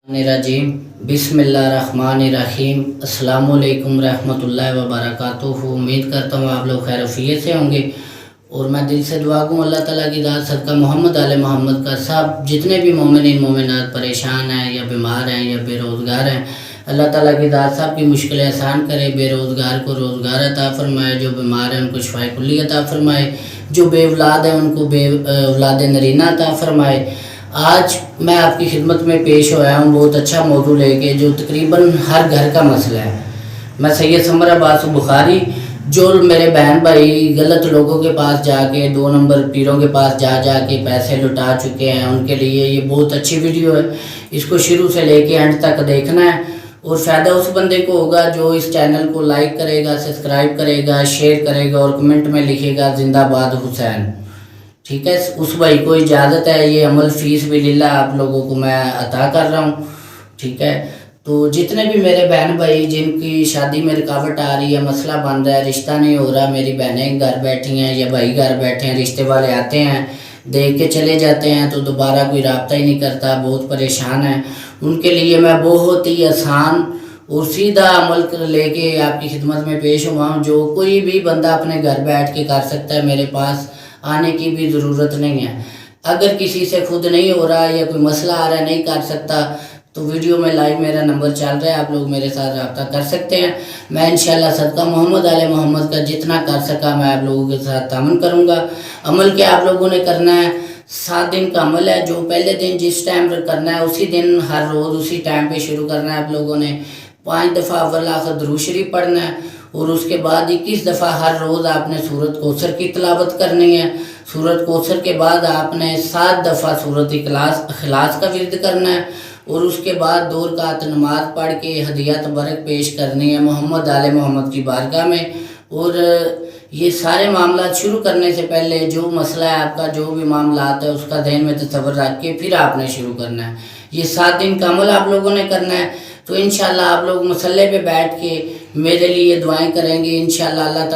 रजीम बिस्मिल्लाहिर्रहमानिर्रहीम अस्सलाम वालेकुम रहमतुल्लाहि व बरकातुहू। उम्मीद करता हूँ आप लोग खैरियत से होंगे और मैं दिल से दुआ करूँ अल्लाह ताला की दात सदका मोहम्मद आले मोहम्मद का सब जितने भी मोमिन मोमिनात परेशान हैं या बीमार हैं या बेरोज़गार हैं, अल्लाह ताला की दात सब की मुश्किलें आसान करे। बेरोज़गार को रोज़गार अता फरमाए, जो बीमार हैं उनको शिफाए कुल्ली अता फरमाए, जो बे औलाद हैं उनको बे औलाद नरीना अता फरमाए। आज मैं आपकी खिदमत में पेश होया हूँ बहुत अच्छा मौजू लेके, जो तकरीबन हर घर का मसला है। मैं सैयद समर अब्बास बुखारी, जो मेरे बहन भाई गलत लोगों के पास जाके 2 नंबर पीरों के पास जाके पैसे लुटा चुके हैं, उनके लिए ये बहुत अच्छी वीडियो है। इसको शुरू से लेके एंड तक देखना है और फ़ायदा उस बंदे को होगा जो इस चैनल को लाइक करेगा, सब्सक्राइब करेगा, शेयर करेगा और कमेंट में लिखेगा जिंदाबाद हुसैन। ठीक है, उस भाई को इजाज़त है। ये अमल फ़ीस भी लिल्लाह आप लोगों को मैं अता कर रहा हूँ। ठीक है, तो जितने भी मेरे बहन भाई जिनकी शादी में रुकावट आ रही है, मसला बन रहा है, रिश्ता नहीं हो रहा, मेरी बहनें घर बैठी हैं या भाई घर बैठे हैं, रिश्ते वाले आते हैं देख के चले जाते हैं तो दोबारा कोई रब्ता ही नहीं करता, बहुत परेशान है, उनके लिए मैं बहुत ही आसान और सीधा अमल लेके आपकी खिदमत में पेश हुआ हूँ, जो कोई भी बंदा अपने घर बैठ के कर सकता है। मेरे पास आने की भी ज़रूरत नहीं है। अगर किसी से खुद नहीं हो रहा या कोई मसला आ रहा है नहीं कर सकता तो वीडियो में लाइव मेरा नंबर चल रहा है, आप लोग मेरे साथ रब्ता कर सकते हैं। मैं इंशाल्लाह सदका मोहम्मद आले मोहम्मद का जितना कर सका मैं आप लोगों के साथ तामन करूँगा। अमल क्या आप लोगों ने करना है, 7 दिन का अमल है। जो पहले दिन जिस टाइम करना है उसी दिन हर रोज़ उसी टाइम पे शुरू करना है। आप लोगों ने 5 दफ़ा अव्वल आखिर दुरूद शरीफ पढ़ना है और उसके बाद 21 दफ़ा हर रोज़ आपने सूरत कौसर की तिलावत करनी है। सूरत कौसर के बाद आपने 7 दफ़ा सूरत इखलास का विर्द करना है और उसके बाद 2 रकात नमाज पढ़ के हदिया तबरक पेश करनी है मोहम्मद आले मोहम्मद की बारगाह में। और ये सारे मामला शुरू करने से पहले जो मसला है आपका, जो भी मामला है उसका ध्यान में तसव्वुर रख के फिर आपने शुरू करना है। ये 7 दिन का अमल आप लोगों ने करना है। तो इंशाल्लाह आप लोग मसल्ले पे बैठ के मेरे लिए दुआएं करेंगे। इंशाल्लाह अल्लाह